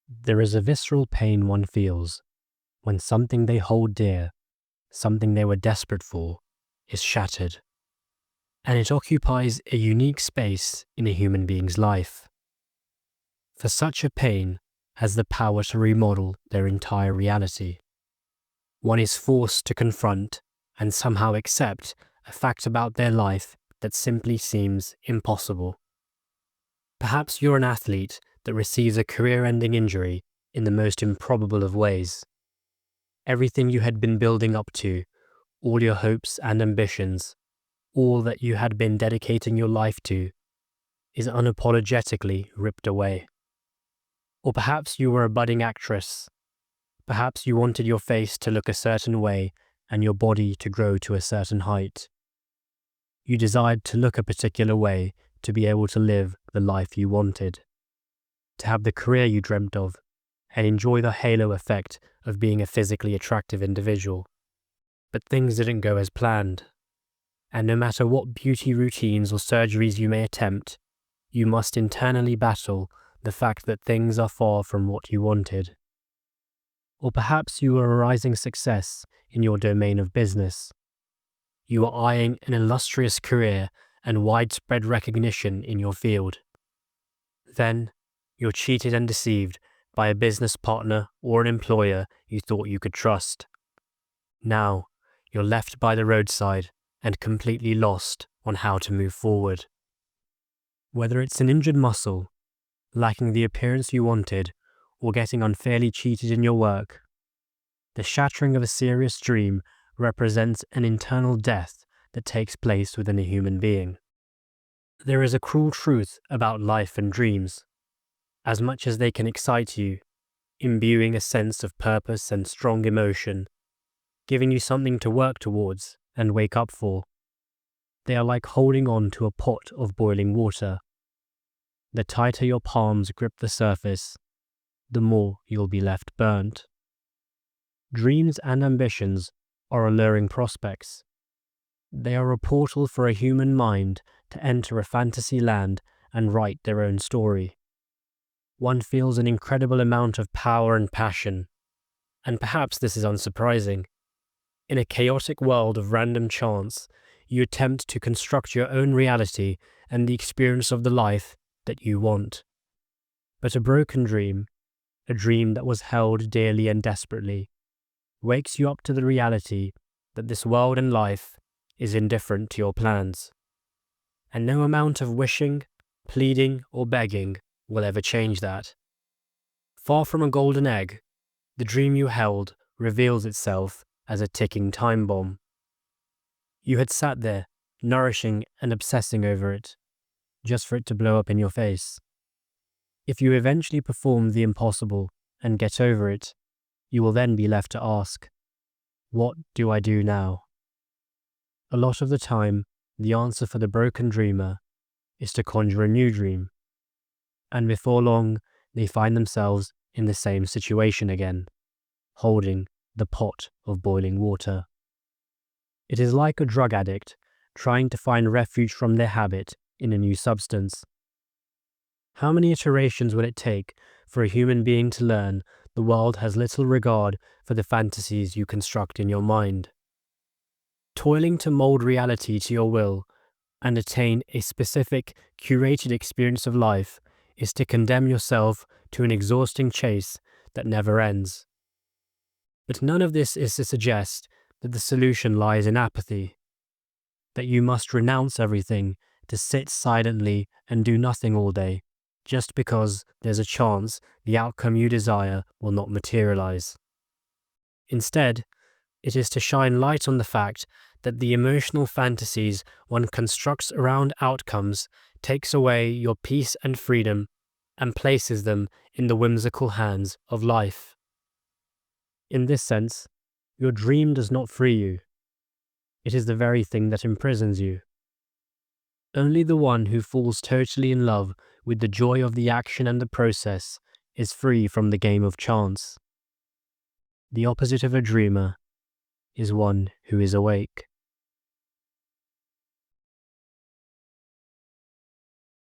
There is a visceral pain one feels when something they hold dear, something they were desperate for, is shattered. And it occupies a unique space in a human being's life. For such a pain has the power to remodel their entire reality. One is forced to confront and somehow accept a fact about their life that simply seems impossible. Perhaps you're an athlete that receives a career-ending injury in the most improbable of ways. Everything you had been building up to, all your hopes and ambitions, all that you had been dedicating your life to, is unapologetically ripped away. Or perhaps you were a budding actress. Perhaps you wanted your face to look a certain way and your body to grow to a certain height. You desired to look a particular way to be able to live the life you wanted, to have the career you dreamt of, and enjoy the halo effect of being a physically attractive individual. But things didn't go as planned. And no matter what beauty routines or surgeries you may attempt, you must internally battle the fact that things are far from what you wanted. Or perhaps you are a rising success in your domain of business. You are eyeing an illustrious career and widespread recognition in your field. Then, you're cheated and deceived by a business partner or an employer you thought you could trust. Now, you're left by the roadside and completely lost on how to move forward. Whether it's an injured muscle, lacking the appearance you wanted, or getting unfairly cheated in your work, the shattering of a serious dream represents an internal death that takes place within a human being. There is a cruel truth about life and dreams. As much as they can excite you, imbuing a sense of purpose and strong emotion, giving you something to work towards and wake up for, they are like holding on to a pot of boiling water. The tighter your palms grip the surface, the more you'll be left burnt. Dreams and ambitions are alluring prospects. They are a portal for a human mind to enter a fantasy land and write their own story. One feels an incredible amount of power and passion, and perhaps this is unsurprising. In a chaotic world of random chance, you attempt to construct your own reality and the experience of the life that you want. But a broken dream, a dream that was held dearly and desperately, wakes you up to the reality that this world and life is indifferent to your plans. And no amount of wishing, pleading, or begging will ever change that. Far from a golden egg, the dream you held reveals itself as a ticking time bomb. You had sat there, nourishing and obsessing over it, just for it to blow up in your face. If you eventually perform the impossible and get over it, you will then be left to ask, what do I do now? A lot of the time, the answer for the broken dreamer is to conjure a new dream. And before long, they find themselves in the same situation again, holding the pot of boiling water. It is like a drug addict trying to find refuge from their habit in a new substance. How many iterations will it take for a human being to learn the world has little regard for the fantasies you construct in your mind? Toiling to mold reality to your will and attain a specific, curated experience of life is to condemn yourself to an exhausting chase that never ends. But none of this is to suggest that the solution lies in apathy, that you must renounce everything to sit silently and do nothing all day, just because there's a chance the outcome you desire will not materialize. Instead, it is to shine light on the fact that the emotional fantasies one constructs around outcomes takes away your peace and freedom and places them in the whimsical hands of life. In this sense, your dream does not free you. It is the very thing that imprisons you. Only the one who falls totally in love with the joy of the action and the process is free from the game of chance. The opposite of a dreamer is one who is awake.